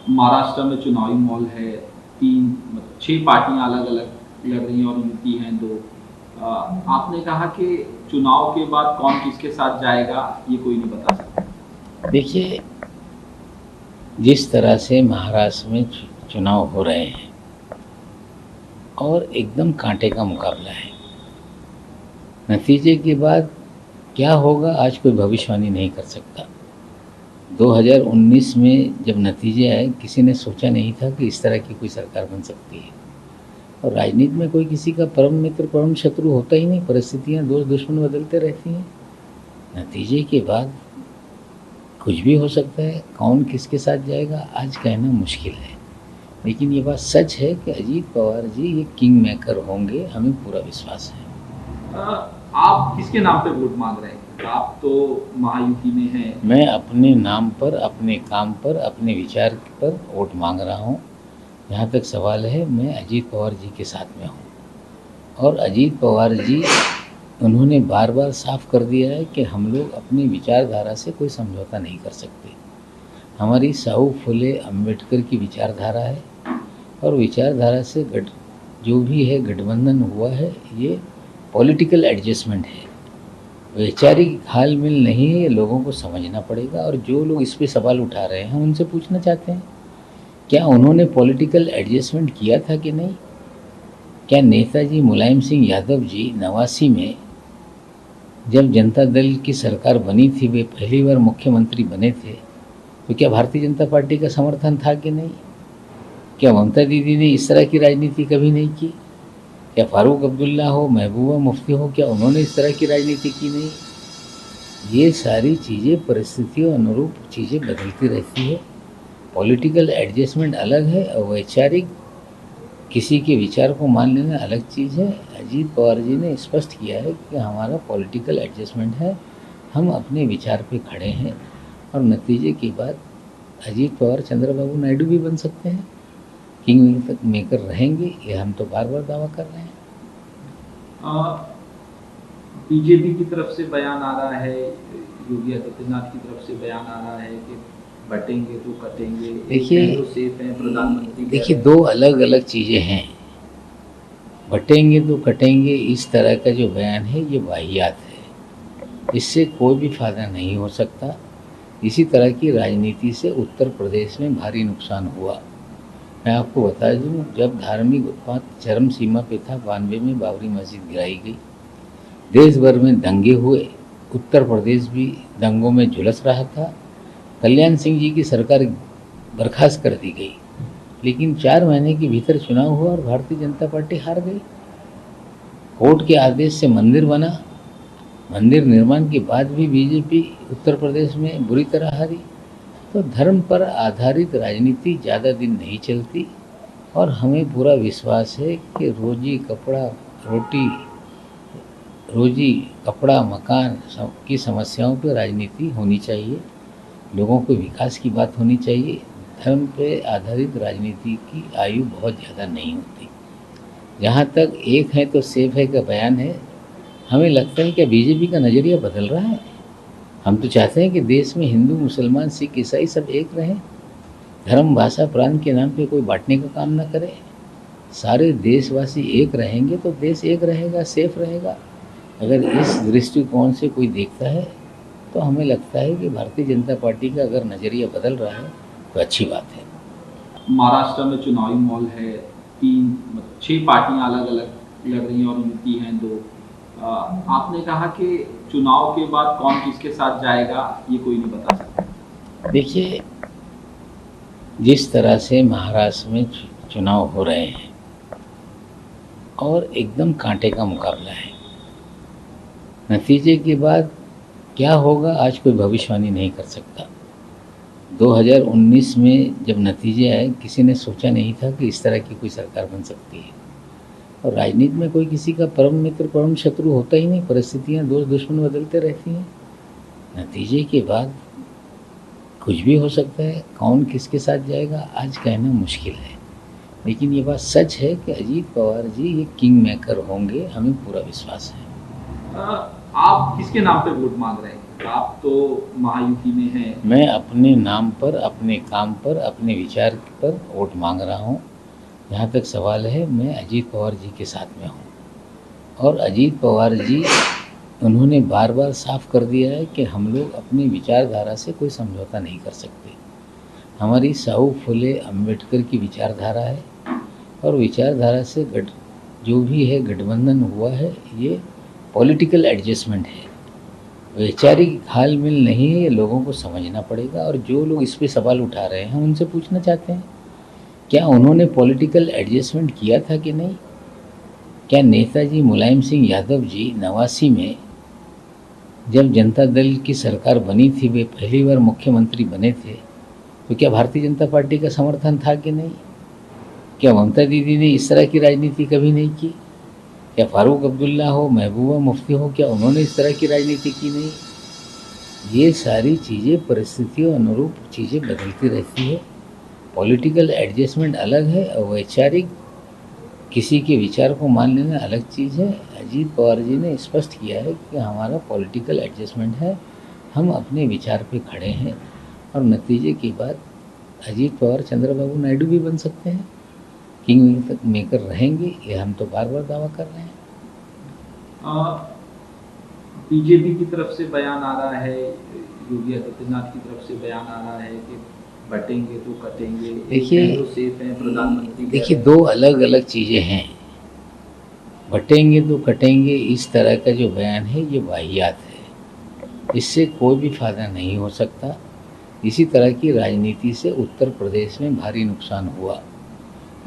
महाराष्ट्र में चुनावी माहौल है, 6 पार्टियाँ अलग-अलग लड़ रही हैं और यूपी हैं 2। आपने कहा कि चुनाव के बाद कौन किसके साथ जाएगा, ये कोई नहीं बता सकता। देखिए, जिस तरह से महाराष्ट्र में चुनाव हो रहे हैं और एकदम कांटे का मुकाबला है, नतीजे के बाद क्या होगा आज कोई भविष्यवाणी नहीं कर सकता। 2019 में जब नतीजे आए, किसी ने सोचा नहीं था कि इस तरह की कोई सरकार बन सकती है। और राजनीति में कोई किसी का परम मित्र परम शत्रु होता ही नहीं, परिस्थितियाँ दोस्त दुश्मन बदलते रहती हैं। नतीजे के बाद कुछ भी हो सकता है, कौन किसके साथ जाएगा आज कहना मुश्किल है। लेकिन ये बात सच है कि अजीत पवार जी ये किंग मेकर होंगे, हमें पूरा विश्वास है। आप किसके नाम पे वोट मांग रहे हैं? आप तो महायुति में हैं। मैं अपने नाम पर, अपने काम पर, अपने विचार पर वोट मांग रहा हूँ। जहाँ तक सवाल है, मैं अजीत पवार जी के साथ में हूँ। और अजीत पवार जी, उन्होंने बार बार साफ कर दिया है कि हम लोग अपनी विचारधारा से कोई समझौता नहीं कर सकते। हमारी साहू फुले अम्बेडकर की विचारधारा है और विचारधारा से जो भी है गठबंधन हुआ है, ये पॉलिटिकल एडजस्टमेंट है, वैचारिक हाल मिल नहीं है। ये लोगों को समझना पड़ेगा। और जो लोग इस पे सवाल उठा रहे हैं, हम उनसे पूछना चाहते हैं, क्या उन्होंने पॉलिटिकल एडजस्टमेंट किया था कि नहीं? क्या नेताजी मुलायम सिंह यादव जी 89 में जब जनता दल की सरकार बनी थी, वे पहली बार मुख्यमंत्री बने थे, तो क्या भारतीय जनता पार्टी का समर्थन था कि नहीं? क्या ममता दीदी ने इस तरह की राजनीति कभी नहीं की? क्या फारूक अब्दुल्ला हो, महबूबा मुफ्ती हो, क्या उन्होंने इस तरह की राजनीति की नहीं? ये सारी चीज़ें परिस्थितियों अनुरूप चीज़ें बदलती रहती है। पॉलिटिकल एडजस्टमेंट अलग है और वैचारिक किसी के विचार को मान लेना अलग चीज़ है। अजीत पवार जी ने स्पष्ट किया है कि हमारा पॉलिटिकल एडजस्टमेंट है, हम अपने विचार पे खड़े हैं। और नतीजे के बाद अजीत पवार चंद्रबाबू नायडू भी बन सकते हैं, किंग मेकर रहेंगे, ये हम तो बार बार दावा कर रहे हैं। बीजेपी की तरफ से बयान आ रहा है, योगी आदित्यनाथ की तरफ से बयान आ रहा है कि बटेंगे तो कटेंगे। देखिए, सेफ है प्रधानमंत्री। देखिए, दो अलग अलग चीज़ें हैं। बटेंगे तो कटेंगे, इस तरह का जो बयान है ये वाहियात है, इससे कोई भी फायदा नहीं हो सकता। इसी तरह की राजनीति से उत्तर प्रदेश में भारी नुकसान हुआ। मैं आपको बता दूं, जब धार्मिक उत्पात चरम सीमा पे था, 92 में बाबरी मस्जिद गिराई गई, देश भर में दंगे हुए, उत्तर प्रदेश भी दंगों में झुलस रहा था। कल्याण सिंह जी की सरकार बर्खास्त कर दी गई, लेकिन 4 महीने के भीतर चुनाव हुआ और भारतीय जनता पार्टी हार गई। कोर्ट के आदेश से मंदिर बना, मंदिर निर्माण के बाद भी बीजेपी उत्तर प्रदेश में बुरी तरह हारी। तो धर्म पर आधारित राजनीति ज़्यादा दिन नहीं चलती। और हमें पूरा विश्वास है कि रोजी कपड़ा मकान की समस्याओं पर राजनीति होनी चाहिए। लोगों को विकास की बात होनी चाहिए। धर्म पे आधारित राजनीति की आयु बहुत ज़्यादा नहीं होती। जहाँ तक एक है तो सेफ है का बयान है, हमें लगता है कि बीजेपी का नज़रिया बदल रहा है। हम तो चाहते हैं कि देश में हिंदू मुसलमान सिख ईसाई सब एक रहें, धर्म भाषा प्रांत के नाम पे कोई बांटने का काम ना करे। सारे देशवासी एक रहेंगे तो देश एक रहेगा, सेफ रहेगा। अगर इस दृष्टिकोण से कोई देखता है तो हमें लगता है कि भारतीय जनता पार्टी का अगर नज़रिया बदल रहा है तो अच्छी बात है। महाराष्ट्र में चुनावी माहौल है, 6 पार्टियां अलग-अलग लड़ रही हैं और यूपी हैं 2। आपने कहा कि चुनाव के बाद कौन किसके साथ जाएगा, ये कोई नहीं बता सकता। देखिए, जिस तरह से महाराष्ट्र में चुनाव हो रहे हैं और एकदम कांटे का मुकाबला है, नतीजे के बाद क्या होगा आज कोई भविष्यवाणी नहीं कर सकता। 2019 में जब नतीजे आए, किसी ने सोचा नहीं था कि इस तरह की कोई सरकार बन सकती है। और राजनीति में कोई किसी का परम मित्र परम शत्रु होता ही नहीं, परिस्थितियाँ दोस्त दुश्मन बदलते रहती हैं। नतीजे के बाद कुछ भी हो सकता है, कौन किसके साथ जाएगा आज कहना मुश्किल है। लेकिन ये बात सच है कि अजीत पवार जी ये किंग मेकर होंगे, हमें पूरा विश्वास है। आप किसके नाम पे वोट मांग रहे हैं? आप तो महायुति में हैं। मैं अपने नाम पर, अपने काम पर, अपने विचार पर वोट मांग रहा हूँ। जहाँ तक सवाल है, मैं अजीत पवार जी के साथ में हूँ। और अजीत पवार जी, उन्होंने बार बार साफ कर दिया है कि हम लोग अपनी विचारधारा से कोई समझौता नहीं कर सकते। हमारी साहू फुले अम्बेडकर की विचारधारा है, और विचारधारा से जो भी है गठबंधन हुआ है, ये पॉलिटिकल एडजस्टमेंट है, वैचारिक हाल मिल नहीं है। ये लोगों को समझना पड़ेगा। और जो लोग इस पे सवाल उठा रहे हैं, उनसे पूछना चाहते हैं, क्या उन्होंने पॉलिटिकल एडजस्टमेंट किया था कि नहीं? क्या नेताजी मुलायम सिंह यादव जी 89 में जब जनता दल की सरकार बनी थी, वे पहली बार मुख्यमंत्री बने थे, तो क्या भारतीय जनता पार्टी का समर्थन था कि नहीं? क्या ममता दीदी ने इस तरह की राजनीति कभी नहीं की? क्या फारूक अब्दुल्ला हो, महबूबा मुफ्ती हो, क्या उन्होंने इस तरह की राजनीति की नहीं? ये सारी चीज़ें परिस्थितियों अनुरूप चीज़ें बदलती रहती है। पॉलिटिकल एडजस्टमेंट अलग है और वैचारिक किसी के विचार को मान लेना अलग चीज़ है। अजीत पवार जी ने स्पष्ट किया है कि हमारा पॉलिटिकल एडजस्टमेंट है, हम अपने विचार पे खड़े हैं, और नतीजे की बात अजीत पवार चंद्रबाबू नायडू भी बन सकते हैं, किंग मेकर रहेंगे, ये हम तो बार बार दावा कर रहे हैं। बीजेपी की तरफ से बयान आ रहा है, योगी आदित्यनाथ की तरफ से बयान आ रहा है कि बटेंगे तो कटेंगे। देखिए, तो सेफ है, प्रधानमंत्री देखिए, दो अलग अलग चीज़ें हैं। बटेंगे तो कटेंगे, इस तरह का जो बयान है, ये वाहियात है। इससे कोई भी फायदा नहीं हो सकता। इसी तरह की राजनीति से उत्तर प्रदेश में भारी नुकसान हुआ।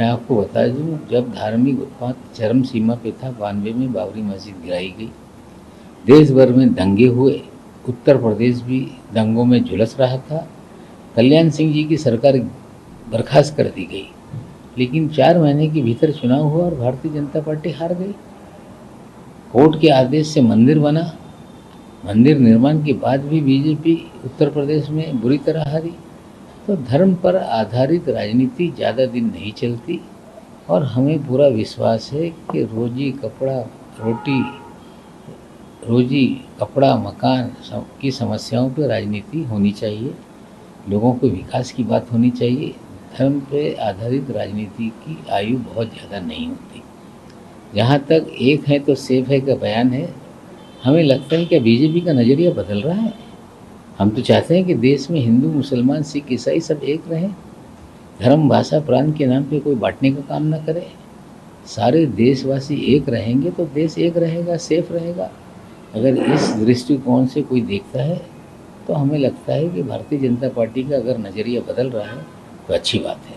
मैं आपको बता दूं, जब धार्मिक उत्पात चरम सीमा पे था, 92 में बाबरी मस्जिद गिराई गई, देश भर में दंगे हुए, उत्तर प्रदेश भी दंगों में झुलस रहा था। कल्याण सिंह जी की सरकार बर्खास्त कर दी गई, लेकिन 4 महीने के भीतर चुनाव हुआ और भारतीय जनता पार्टी हार गई। कोर्ट के आदेश से मंदिर बना, मंदिर निर्माण के बाद भी बीजेपी उत्तर प्रदेश में बुरी तरह हारी। तो धर्म पर आधारित राजनीति ज़्यादा दिन नहीं चलती, और हमें पूरा विश्वास है कि रोजी कपड़ा मकान की समस्याओं पर राजनीति होनी चाहिए। लोगों को विकास की बात होनी चाहिए। धर्म पे आधारित राजनीति की आयु बहुत ज़्यादा नहीं होती। जहाँ तक एक है तो सेफ है का बयान है, हमें लगता है कि बीजेपी का नज़रिया बदल रहा है। हम तो चाहते हैं कि देश में हिंदू मुसलमान सिख ईसाई सब एक रहें, धर्म भाषा प्रांत के नाम पे कोई बांटने का काम ना करे। सारे देशवासी एक रहेंगे तो देश एक रहेगा, सेफ रहेगा। अगर इस दृष्टिकोण से कोई देखता है, तो हमें लगता है कि भारतीय जनता पार्टी का अगर नज़रिया बदल रहा है तो अच्छी बात है।